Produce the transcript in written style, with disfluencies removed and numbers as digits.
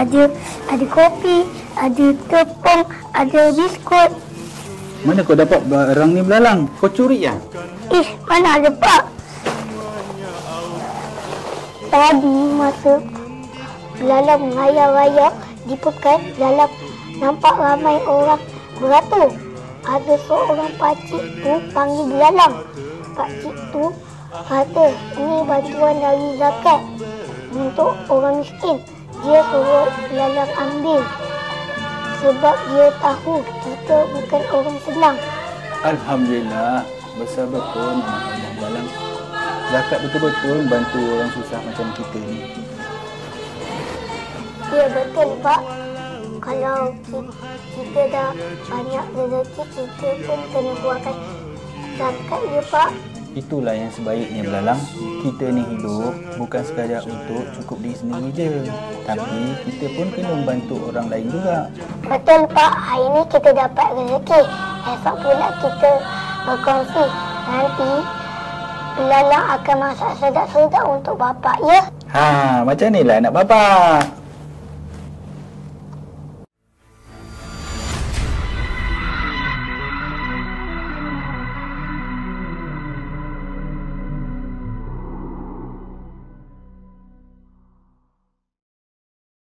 ada kopi, ada tepung, ada biskut. Mana kau dapat barang ni belalang? Kau curi ya? Mana ada Pak? Tadi masa belalang raya-raya di pekan, belalang nampak ramai orang beratur. Ada seorang pakcik tu panggil belalang. Pakcik tu kata, ini bantuan dari zakat untuk orang miskin. Dia suruh belalang ambil sebab dia tahu kita bukan orang senang. Alhamdulillah, besar betul anak abang belalang. Zakat betul-betul bantu orang susah macam kita ni. Ya betul Pak. Kalau kita dah banyak rezeki, kita pun kena buatkan zakat ya Pak. Itulah yang sebaiknya belalang. Kita ni hidup bukan sekadar untuk cukup diri sendiri je, tapi kita pun kena membantu orang lain juga. Betul Pak, hari ni kita dapat rezeki, esok pula kita berkongsi. Nanti belalang akan masak sedap-sedap untuk bapak ya. Macam ni lah anak bapa.